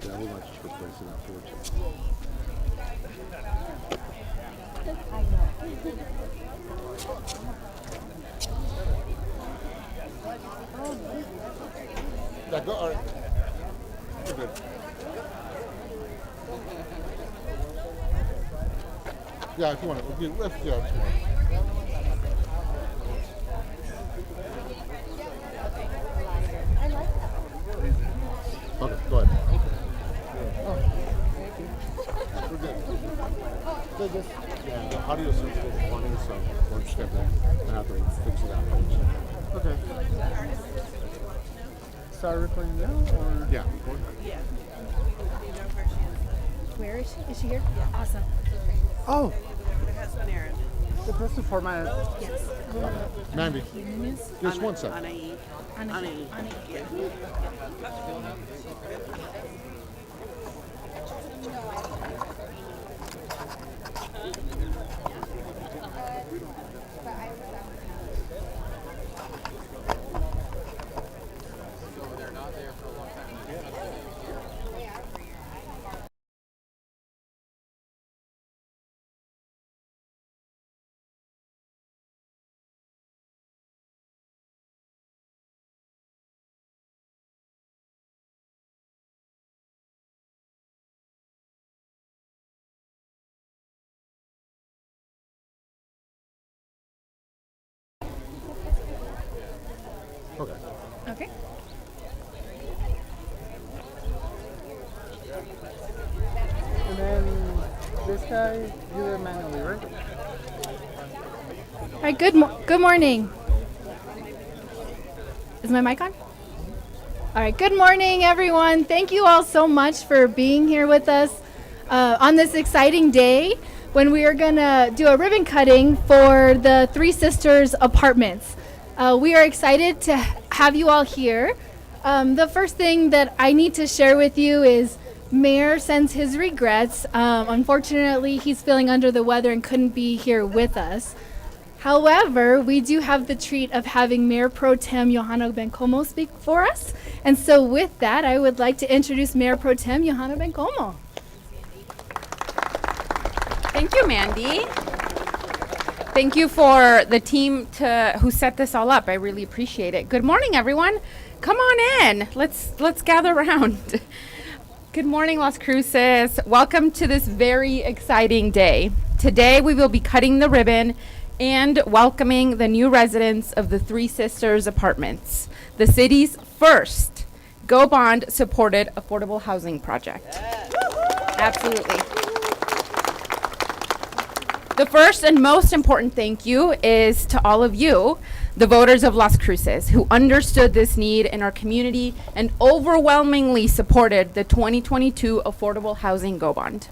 Yeah, we'll just replace it afterwards. Yeah, go. All right. We're good. Yeah, if you want to. Yeah, if you want. Okay, go ahead. Oh, we're good. So just, yeah, the audio is funny, so we're just going to have to fix it afterwards. Okay. Start recording now, or? Yeah, go ahead. Yeah. Where is she? Is she here? Yeah. Awesome. Oh, Her husband Aaron. the Tres Hermanas. Yes. Mandy, just one second. Anaí. Ani. Anaí. Ani. Yeah. Okay. Okay. And then this guy, you do it manually, right? All right. Good morning. Is my mic on? All right. Good morning, everyone. Thank you all so much for being here with us on this exciting day when we are gonna do a ribbon cutting for the Three Sisters apartments. We are excited to have you all here. The first thing that I need to share with you is Mayor sends his regrets. Unfortunately, he's feeling under the weather and couldn't be here with us. However, we do have the treat of having Mayor Pro Tem Johanna Bencomo speak for us. And so with that, I would like to introduce Mayor Pro Tem Johanna Bencomo. Thank you, Mandy. Thank you for the team who set this all up. I really appreciate it. Good morning, everyone. Come on in. Let's gather around. Good morning, Las Cruces. Welcome to this very exciting day. Today, we will be cutting the ribbon and welcoming the new residents of the Three Sisters Apartments, the city's first Go Bond supported affordable housing project. Absolutely. The first and most important thank you is to all of you, the voters of Las Cruces, who understood this need in our community and overwhelmingly supported the 2022 Affordable Housing Go Bond.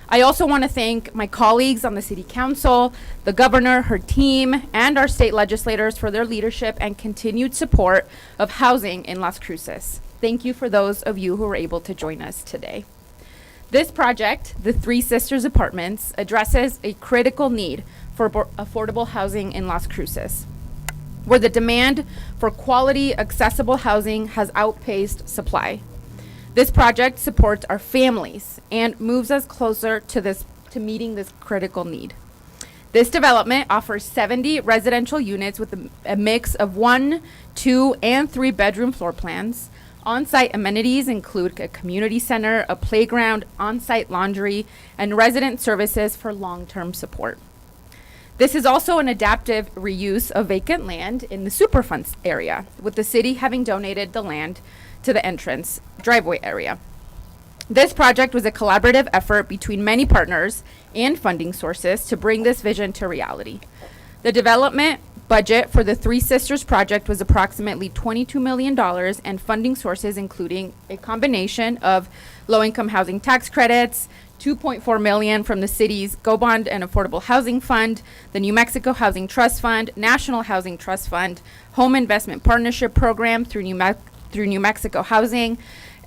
I also want to thank my colleagues on the City Council, the governor, her team, and our state legislators for their leadership and continued support of housing in Las Cruces. Thank you for those of you who were able to join us today. This project, the Three Sisters Apartments, addresses a critical need for affordable housing in Las Cruces, where the demand for quality, accessible housing has outpaced supply. This project supports our families and moves us closer to meeting this critical need. This development offers 70 residential units with a mix of 1, 2, and 3 bedroom floor plans. On-site amenities include a community center, a playground, on-site laundry, and resident services for long-term support. This is also an adaptive reuse of vacant land in the Superfund area, with the city having donated the land to the entrance driveway area. This project was a collaborative effort between many partners and funding sources to bring this vision to reality. The development budget for the Three Sisters project was approximately $22 million, and funding sources including a combination of low-income housing tax credits, $2.4 million from the city's Go Bond and Affordable Housing Fund, the New Mexico Housing Trust Fund, National Housing Trust Fund, Home Investment Partnership Program through New Mexico Housing,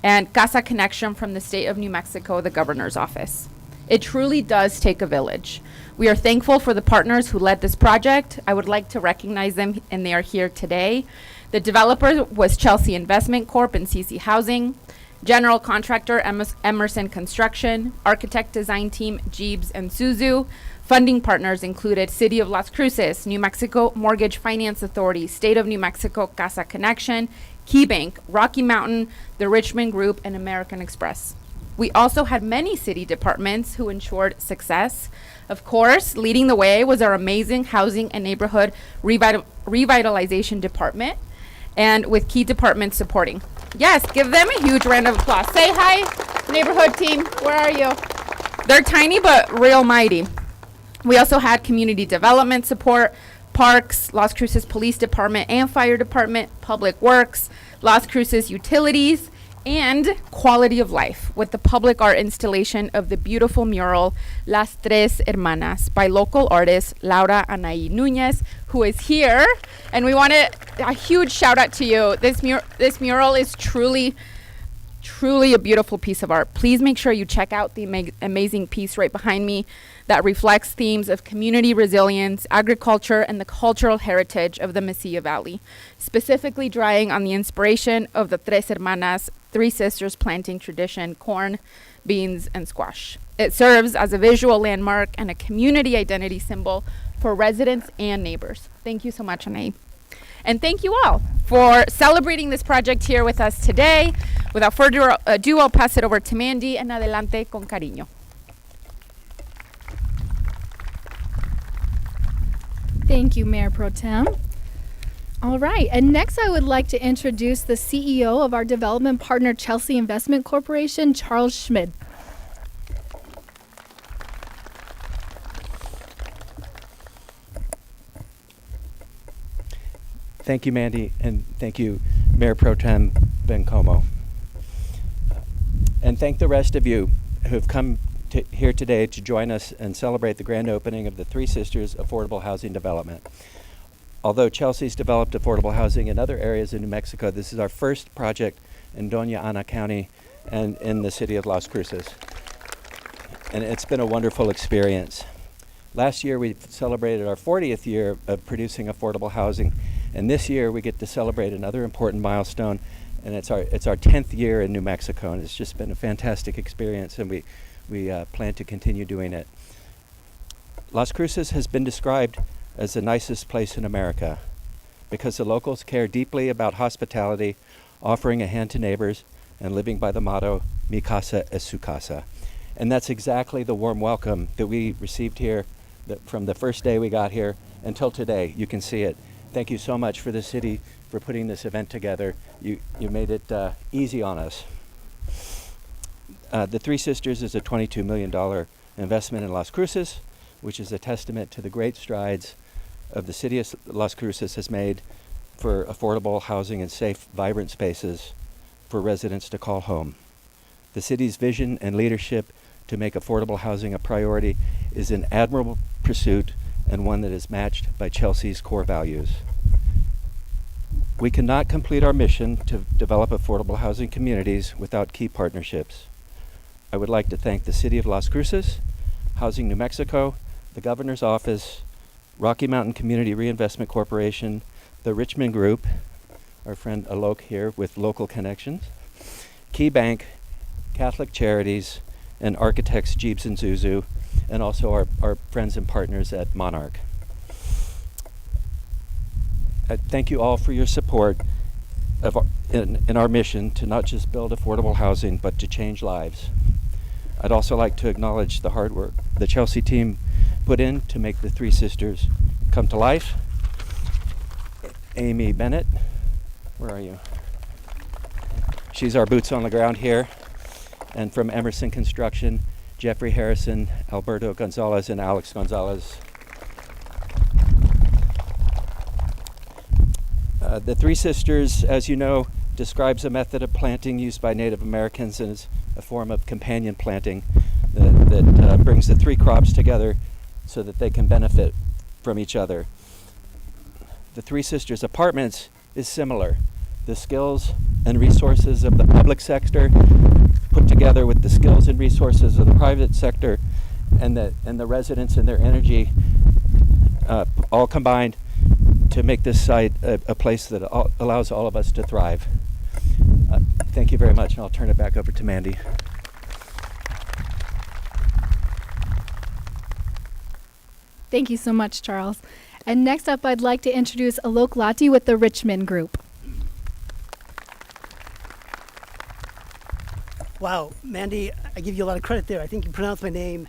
and Casa Connection from the state of New Mexico, the governor's office. It truly does take a village. We are thankful for the partners who led this project. I would like to recognize them, and they are here today. The developer was Chelsea Investment Corp and CC Housing. General contractor Emerson Construction, architect design team Jeeves and Suzu. Funding partners included City of Las Cruces, New Mexico Mortgage Finance Authority, State of New Mexico Casa Connection, Key Bank, Rocky Mountain, the Richman Group, and American Express. We also had many city departments who ensured success. Of course, leading the way was our amazing Housing and Neighborhood Revitalization Department, and with key departments supporting. Yes, give them a huge round of applause. Say hi, neighborhood team. Where are you? They're tiny but real mighty. We also had community development support, parks, Las Cruces Police Department and Fire Department, Public Works, Las Cruces Utilities, and quality of life with the public art installation of the beautiful mural Las Tres Hermanas by local artist Laura Anaí Núñez, who is here. And we want a huge shout out to you. This mural is truly a beautiful piece of art. Please make sure you check out the amazing piece right behind me that reflects themes of community resilience, agriculture, and the cultural heritage of the Mesilla Valley, specifically drawing on the inspiration of the Tres Hermanas, Three Sisters planting tradition, corn, beans, and squash. It serves as a visual landmark and a community identity symbol for residents and neighbors. Thank you so much, Anaí. And thank you all for celebrating this project here with us today. Without further ado, I'll pass it over to Mandy, and adelante con cariño. Thank you, Mayor Pro Tem. All right, and next I would like to introduce the CEO of our development partner, Chelsea Investment Corporation, Charles Schmid. Thank you, Mandy, and thank you, Mayor Pro Tem Bencomo. And thank the rest of you who have come here today to join us and celebrate the grand opening of the Three Sisters Affordable Housing Development. Although Chelsea's developed affordable housing in other areas in New Mexico, this is our first project in Doña Ana County and in the city of Las Cruces. And it's been a wonderful experience. Last year we celebrated our 40th year of producing affordable housing, and this year we get to celebrate another important milestone, and it's our 10th year in New Mexico, and it's just been a fantastic experience, and we plan to continue doing it. Las Cruces has been described as the nicest place in America because the locals care deeply about hospitality, offering a hand to neighbors, and living by the motto, Mi casa es su casa. And that's exactly the warm welcome that we received here from the first day we got here until today. You can see it. Thank you so much for the city for putting this event together. You made it easy on us. The Three Sisters is a $22 million investment in Las Cruces, which is a testament to the great strides of the city of Las Cruces has made for affordable housing and safe, vibrant spaces for residents to call home. The city's vision and leadership to make affordable housing a priority is an admirable pursuit and one that is matched by Chelsea's core values. We cannot complete our mission to develop affordable housing communities without key partnerships. I would like to thank the City of Las Cruces, Housing New Mexico, the Governor's Office, Rocky Mountain Community Reinvestment Corporation, the Richman Group, our friend Alok here with local connections, Key Bank, Catholic Charities, and architects Jeeves and Zuzu, and also our friends and partners at Monarch. Thank you all for your support in our mission to not just build affordable housing, but to change lives. I'd also like to acknowledge the hard work the Chelsea team put in to make the Three Sisters come to life. Amy Bennett, where are you? She's our boots on the ground here. And from Emerson Construction, Jeffrey Harrison, Alberto Gonzalez, and Alex Gonzalez. The Three Sisters, as you know, describes a method of planting used by Native Americans and is a form of companion planting that brings the three crops together so that they can benefit from each other. The Three Sisters Apartments is similar. The skills and resources of the public sector put together with the skills and resources of the private sector and the residents and their energy all combined to make this site a place that allows all of us to thrive. Thank you very much, and I'll turn it back over to Mandy. Thank you so much, Charles. And next up, I'd like to introduce Alok Lati with the Richman Group. Wow, Mandy, I give you a lot of credit there. I think you pronounced my name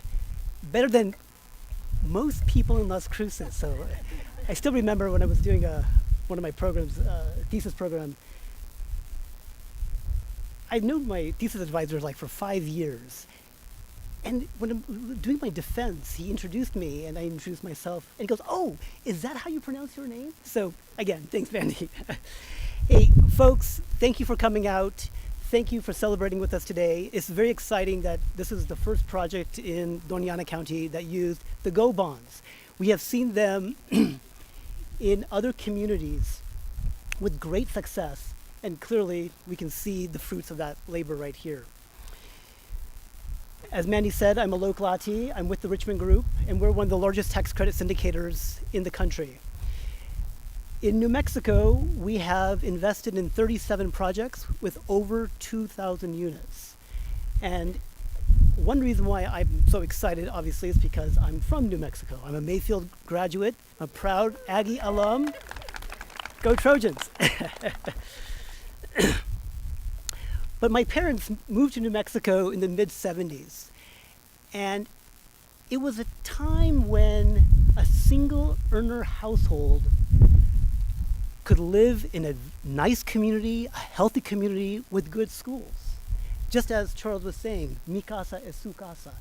better than most people in Las Cruces. So I still remember when I was doing one of my programs, thesis program. I knew my thesis advisor like for 5 years. And when I'm doing my defense, he introduced me and I introduced myself. And he goes, "Oh, is that how you pronounce your name?" So again, thanks, Mandy. Hey, folks, thank you for coming out. Thank you for celebrating with us today. It's very exciting that this is the first project in Doña Ana County that used the GO bonds. We have seen them in other communities with great success, and clearly we can see the fruits of that labor right here. As Mandy said, I'm Alok Lati. I'm with the Richman Group, and we're one of the largest tax credit syndicators in the country. In New Mexico, we have invested in 37 projects with over 2,000 units. And one reason why I'm so excited, obviously, is because I'm from New Mexico. I'm a Mayfield graduate, a proud Aggie alum. Go Trojans! But my parents moved to New Mexico in the mid-70s. And it was a time when a single earner household could live in a nice community, a healthy community with good schools. Just as Charles was saying, mi casa es su casa.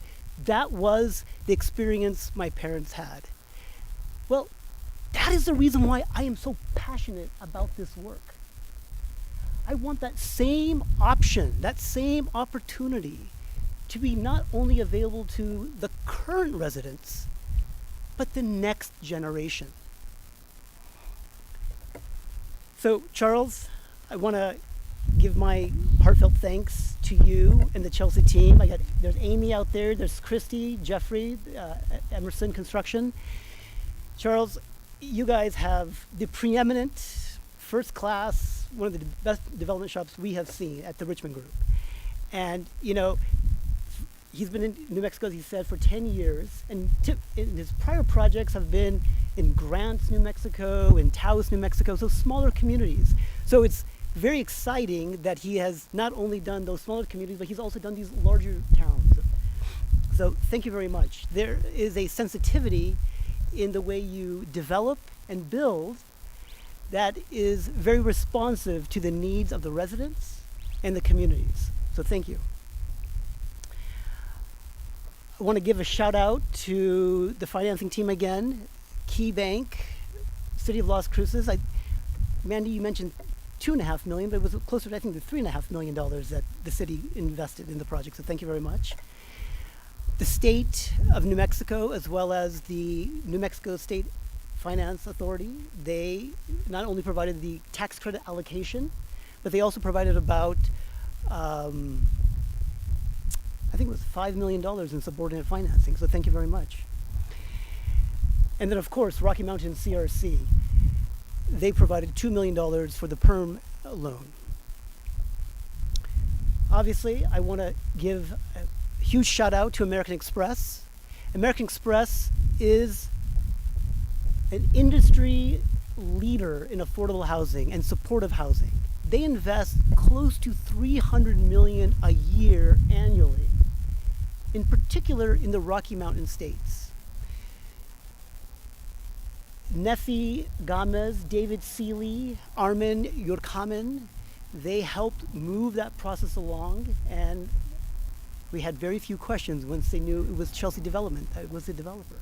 That was the experience my parents had. Well, that is the reason why I am so passionate about this work. I want that same option, that same opportunity to be not only available to the current residents, but the next generation. So, Charles, I want to give my heartfelt thanks to you and the Chelsea team. There's Amy out there, there's Christy, Jeffrey, Emerson Construction. Charles, you guys have the preeminent, first class, one of the best development shops we have seen at the Richman Group. And, you know, he's been in New Mexico, as he said, for 10 years. And his prior projects have been in Grants, New Mexico, in Taos, New Mexico, so smaller communities. So it's very exciting that he has not only done those smaller communities, but he's also done these larger towns. So thank you very much. There is a sensitivity in the way you develop and build that is very responsive to the needs of the residents and the communities. So thank you. I want to give a shout out to the financing team again, Key Bank, City of Las Cruces. Mandy, you mentioned $2.5 million, but it was closer to, I think, the $3.5 million that the city invested in the project. So thank you very much. The state of New Mexico, as well as the New Mexico State Finance Authority, they not only provided the tax credit allocation, but they also provided about, I think it was $5 million in subordinate financing. So thank you very much. And then, of course, Rocky Mountain CRC, they provided $2 million for the perm loan. Obviously, I want to give a huge shout out to American Express. American Express is an industry leader in affordable housing and supportive housing. They invest close to $300 million a year annually, in particular in the Rocky Mountain states. Nefi Gomez, David Seeley, Armin Yurkamin, they helped move that process along, and we had very few questions once they knew it was Chelsea Development that was the developer.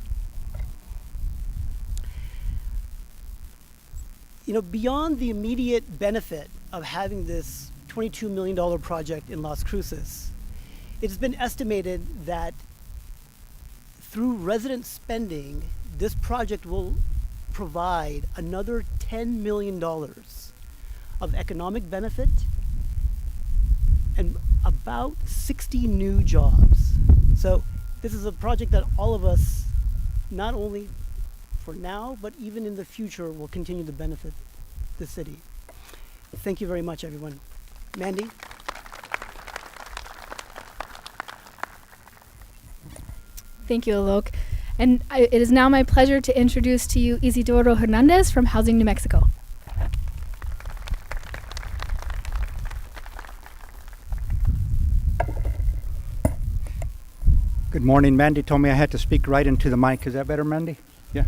You know, beyond the immediate benefit of having this $22 million project in Las Cruces, it has been estimated that through resident spending, this project will provide another $10 million of economic benefit and about 60 new jobs. So this is a project that all of us, not only for now, but even in the future, will continue to benefit the city. Thank you very much, everyone. Mandy? Thank you, Alok. And it is now my pleasure to introduce to you Isidoro Hernandez from Housing New Mexico. Good morning. Mandy told me I had to speak right into the mic. Is that better, Mandy? Yeah.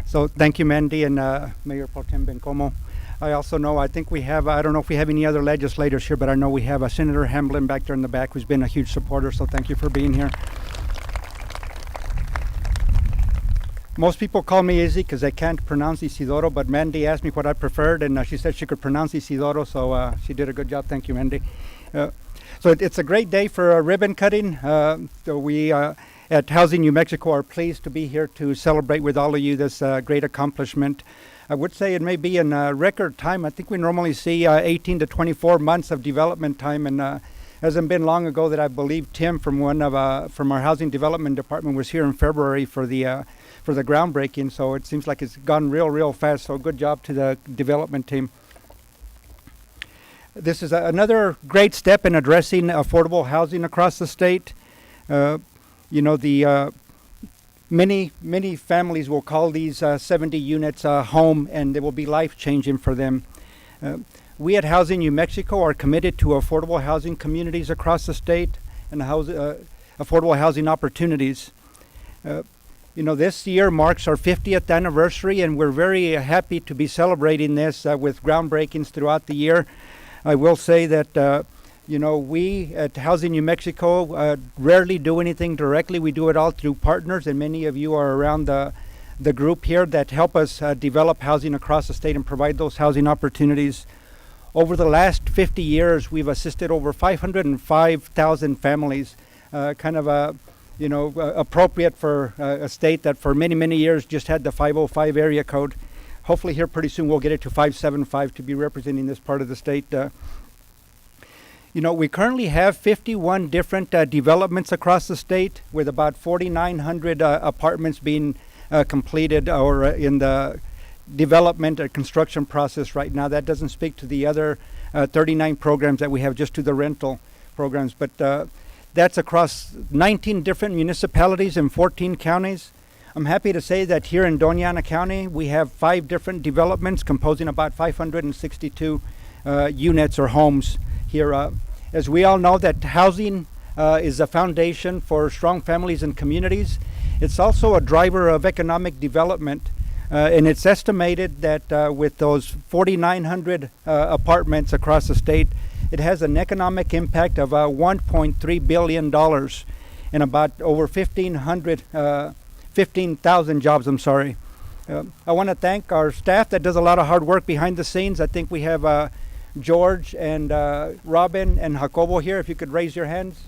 So thank you, Mandy, and Mayor Pro Tem Bencomo. I also know, I think we have, I don't know if we have any other legislators here, but I know we have Senator Hamblin back there in the back who's been a huge supporter, so thank you for being here. Most people call me Izzy because they can't pronounce Isidoro, but Mandy asked me what I preferred, and she said she could pronounce Isidoro, so she did a good job. Thank you, Mandy. So it's a great day for ribbon cutting. So we at Housing New Mexico are pleased to be here to celebrate with all of you this great accomplishment. I would say it may be in record time. I think we normally see 18 to 24 months of development time, and hasn't been long ago that I believe Tim from our Housing Development Department was here in February for the groundbreaking. So it seems like it's gone real fast. So good job to the development team. This is another great step in addressing affordable housing across the state. Many families will call these 70 units home, and they will be life-changing for them. We at Housing New Mexico are committed to affordable housing communities across the state and affordable housing opportunities. This year marks our 50th anniversary, and we're very happy to be celebrating this with groundbreakings throughout the year. I will say that we at Housing New Mexico rarely do anything directly. We do it all through partners, and many of you are around the group here that help us develop housing across the state and provide those housing opportunities. Over the last 50 years, we've assisted over 505,000 families, appropriate for a state that for many years just had the 505 area code. Hopefully here pretty soon we'll get it to 575 to be representing this part of the state. We currently have 51 different developments across the state with about 4,900 apartments being completed or in the development or construction process right now. That doesn't speak to the other 39 programs that we have, just to the rental programs. But that's across 19 different municipalities in 14 counties. I'm happy to say that here in Doña Ana County, we have 5 different developments composing about 562 units or homes here. As we all know, that housing is a foundation for strong families and communities. It's also a driver of economic development, and it's estimated that with those 4,900 apartments across the state, it has an economic impact of $1.3 billion and about over 15,000 jobs, I want to thank our staff that does a lot of hard work behind the scenes. I think we have George and Robin and Jacobo here. If you could raise your hands.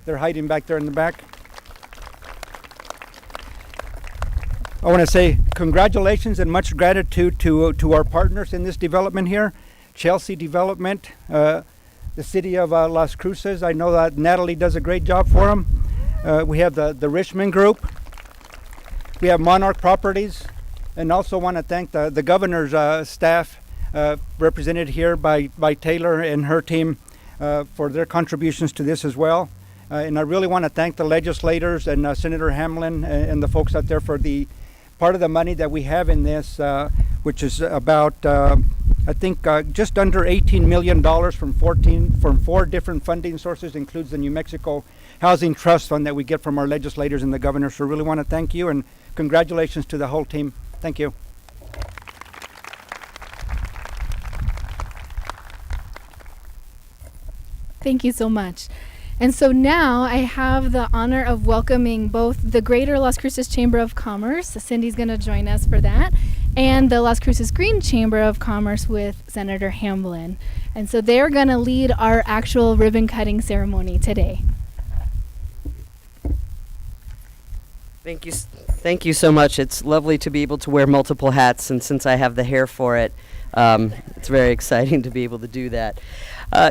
They're hiding back there in the back. I want to say congratulations and much gratitude to our partners in this development here. Chelsea Development, the city of Las Cruces. I know that Natalie does a great job for them. We have the Richman Group. We have Monarch Properties, and also want to thank the governor's staff, represented here by Taylor and her team, for their contributions to this as well. And I really want to thank the legislators and Senator Hamlin and the folks out there for the part of the money that we have in this, which is about just under $18 million from 4 different funding sources. Includes the New Mexico Housing Trust Fund that we get from our legislators and the governor. So really want to thank you, and congratulations to the whole team. Thank you. Thank you so much. And so now I have the honor of welcoming both the Greater Las Cruces Chamber of Commerce, Cindy's going to join us for that, and the Las Cruces Green Chamber of Commerce with Senator Hamblin. And so they're going to lead our actual ribbon cutting ceremony today. Thank you so much. It's lovely to be able to wear multiple hats, and since I have the hair for it, it's very exciting to be able to do that.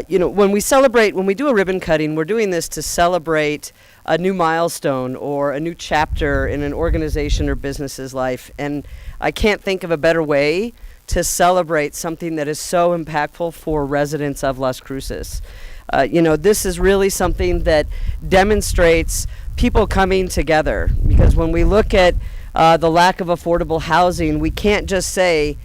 When we do a ribbon cutting, we're doing this to celebrate a new milestone or a new chapter in an organization or business's life. And I can't think of a better way to celebrate something that is so impactful for residents of Las Cruces. This is really something that demonstrates people coming together, because when we look at the lack of affordable housing, we can't just say,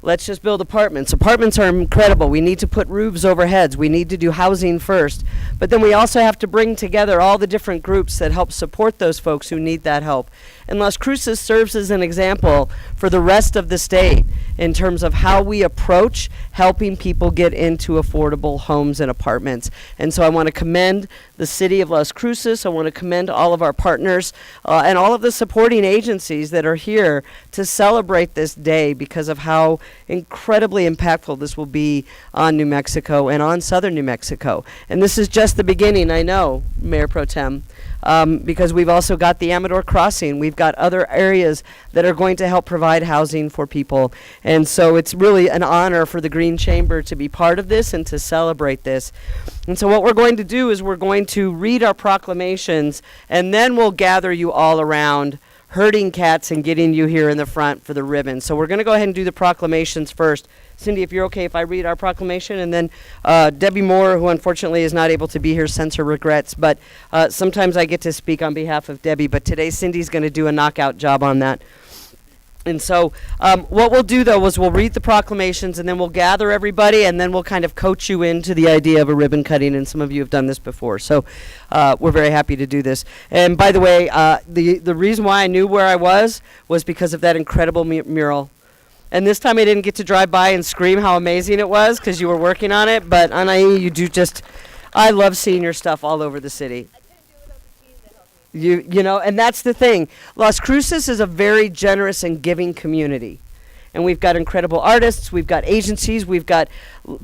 let's just build apartments. Apartments are incredible. We need to put roofs over heads. We need to do housing first. But then we also have to bring together all the different groups that help support those folks who need that help. And Las Cruces serves as an example for the rest of the state in terms of how we approach helping people get into affordable homes and apartments. And so I want to commend the city of Las Cruces. I want to commend all of our partners and all of the supporting agencies that are here to celebrate this day, because of how incredibly impactful this will be on New Mexico and on southern New Mexico. And this is just the beginning, I know, Mayor Pro Tem, because we've also got the Amador Crossing. We've got other areas that are going to help provide housing for people. And so it's really an honor for the Green Chamber to be part of this and to celebrate this. And so what we're going to do is we're going to read our proclamations, and then we'll gather you all around, herding cats and getting you here in the front for the ribbon. So we're going to go ahead and do the proclamations first. Cindy, if you're okay if I read our proclamation, and then Debbie Moore, who unfortunately is not able to be here, sends her regrets, but sometimes I get to speak on behalf of Debbie, but today Cindy's going to do a knockout job on that. And so what we'll do, though, is we'll read the proclamations, and then we'll gather everybody, and then we'll kind of coach you into the idea of a ribbon cutting, and some of you have done this before. So we're very happy to do this. And by the way, the reason why I knew where I was because of that incredible mural. And this time I didn't get to drive by and scream how amazing it was because you were working on it, but Anaí, you do just, I love seeing your stuff all over the city. And that's the thing. Las Cruces is a very generous and giving community. And we've got incredible artists, we've got agencies, we've got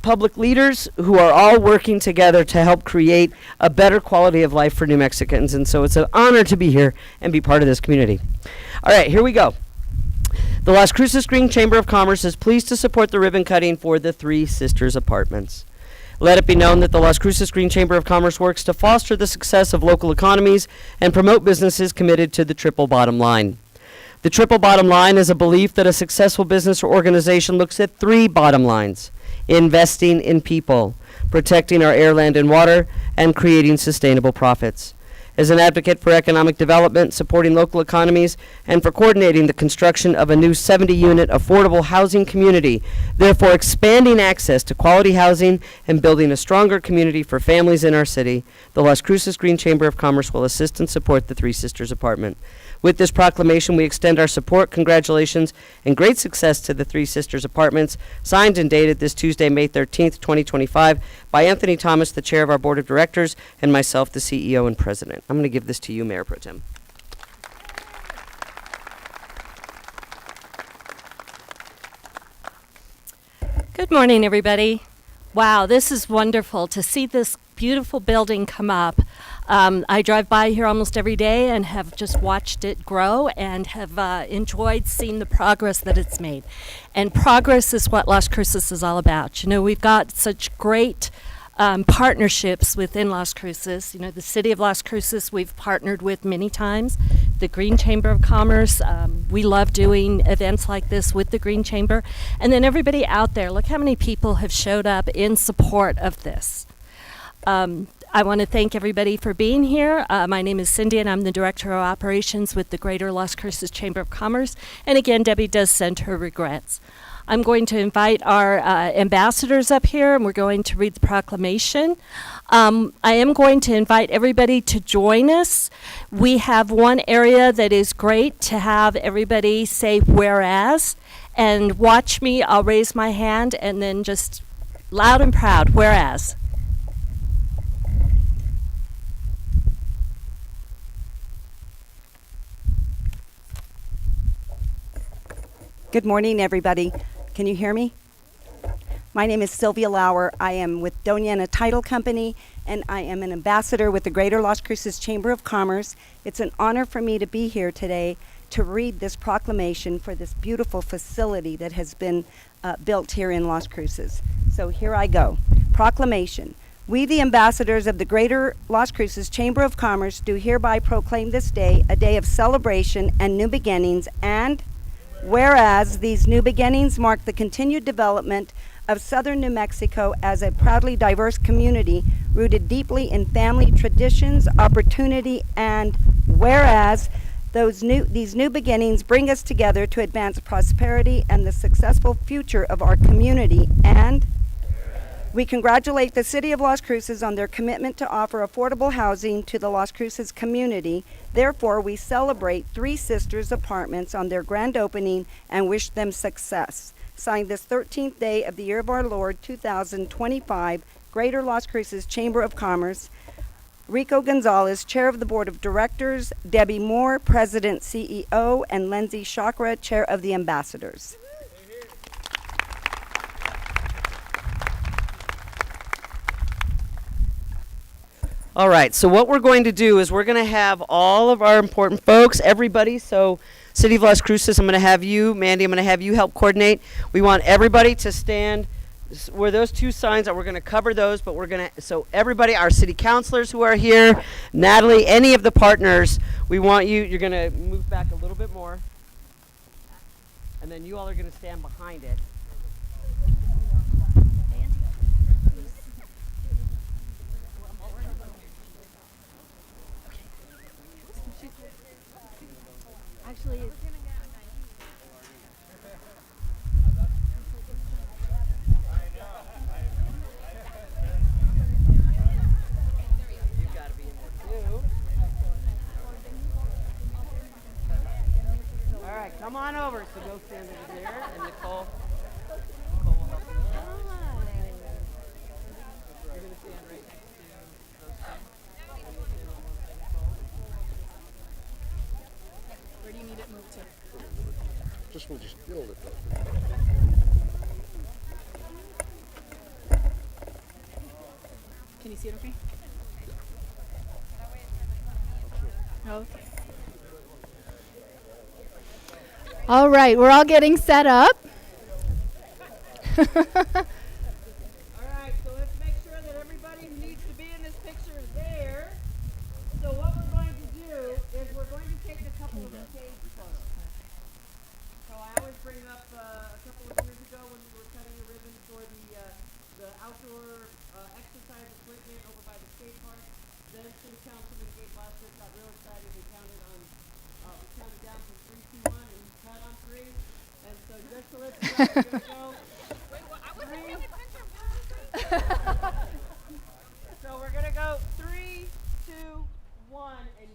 public leaders who are all working together to help create a better quality of life for New Mexicans. And so it's an honor to be here and be part of this community. All right, here we go. The Las Cruces Green Chamber of Commerce is pleased to support the ribbon cutting for the Three Sisters Apartments. Let it be known that the Las Cruces Green Chamber of Commerce works to foster the success of local economies and promote businesses committed to the triple bottom line. The triple bottom line is a belief that a successful business or organization looks at three bottom lines: investing in people, protecting our air, land, and water, and creating sustainable profits. As an advocate for economic development, supporting local economies, and for coordinating the construction of a new 70-unit affordable housing community, therefore expanding access to quality housing and building a stronger community for families in our city, the Las Cruces Green Chamber of Commerce will assist and support the Three Sisters Apartment. With this proclamation, we extend our support, congratulations, and great success to the Three Sisters Apartments, signed and dated this Tuesday, May 13th, 2025, by Anthony Thomas, the chair of our board of directors, and myself, the CEO and president. I'm going to give this to you, Mayor Pro Tem. Good morning, everybody. Wow, this is wonderful to see this beautiful building come up. I drive by here almost every day and have just watched it grow and have enjoyed seeing the progress that it's made. And progress is what Las Cruces is all about. You know, we've got such great partnerships within Las Cruces. You know, the city of Las Cruces we've partnered with many times. The Green Chamber of Commerce, we love doing events like this with the Green Chamber. And then everybody out there, look how many people have showed up in support of this. I want to thank everybody for being here. My name is Cindy, and I'm the Director of Operations with the Greater Las Cruces Chamber of Commerce. And again, Debbie does send her regrets. I'm going to invite our ambassadors up here, and we're going to read the proclamation. I am going to invite everybody to join us. We have one area that is great to have everybody say whereas, and watch me. I'll raise my hand, and then just loud and proud, whereas. Good morning, everybody. Can you hear me? My name is Sylvia Lauer. I am with Doñana Title Company, and I am an ambassador with the Greater Las Cruces Chamber of Commerce. It's an honor for me to be here today to read this proclamation for this beautiful facility that has been built here in Las Cruces. So here I go. Proclamation. We, the ambassadors of the Greater Las Cruces Chamber of Commerce, do hereby proclaim this day a day of celebration and new beginnings, and Whereas these new beginnings mark the continued development of southern New Mexico as a proudly diverse community rooted deeply in family traditions, opportunity, and whereas these new beginnings bring us together to advance prosperity and the successful future of our community. And we congratulate the City of Las Cruces on their commitment to offer affordable housing to the Las Cruces community. Therefore, we celebrate Three Sisters Apartments on their grand opening and wish them success. Signed this 13th day of the year of our Lord, 2025, Greater Las Cruces Chamber of Commerce. Rico Gonzalez, Chair of the Board of Directors, Debbie Moore, President CEO, and Lindsay Chakra, Chair of the Ambassadors. All right, so what we're going to do is we're going to have all of our important folks, everybody. So City of Las Cruces, I'm going to have you, Mandy, I'm going to have you help coordinate. We want everybody to stand where those two signs are. We're going to cover those, but we're going to, so everybody, our city councilors who are here, Natalie, any of the partners, we want you, you're going to move back a little bit more. And then you all are going to stand behind it. Actually, You've got to be in there too. All right, come on over. So go stand over there, and Nicole will help you with that. You're going to stand right next to those two. And you'll stand on one side, Nicole. where do you need it moved to? We'll just build it. Can you see it okay? Okay. All right, we're all getting set up. All right, so let's make sure that everybody who needs to be in this picture is there. So what we're going to do is we're going to take a couple of stage photos. So I always bring up a couple of years ago when we were cutting a ribbon for the outdoor exercise equipment over by the skate park. Then City Councilman Gabe Bostic got real excited. We counted down from 3, 2, 1, and cut on 3. And so just to let you know, we're gonna go. So we're gonna go 3, 2, 1, and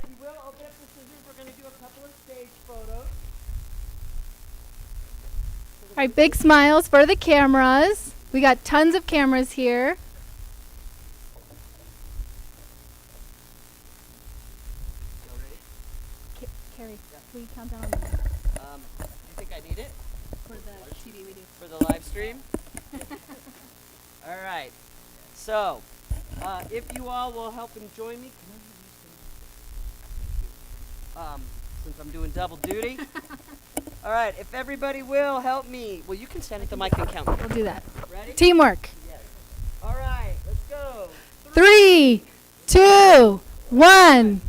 you will open up the scissors. We're gonna do a couple of stage photos. All right, big smiles for the cameras. We got tons of cameras here. Carrie, will you count down on Do you think I need it for the TV we do? for the live stream? All right. So, if you all will help and join me, since I'm doing double duty. All right, if everybody will help me. Well, you can stand at the mic and count. We'll do that. Ready? Teamwork. Yes. All right, let's go. 3, 2, 1.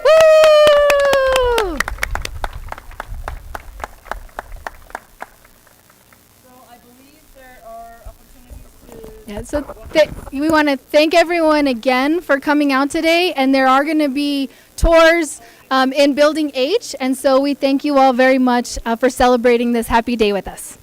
Woo! So I believe there are opportunities to... Yeah, so we want to thank everyone again for coming out today, and there are going to be tours in Building H, and so we thank you all very much for celebrating this happy day with us.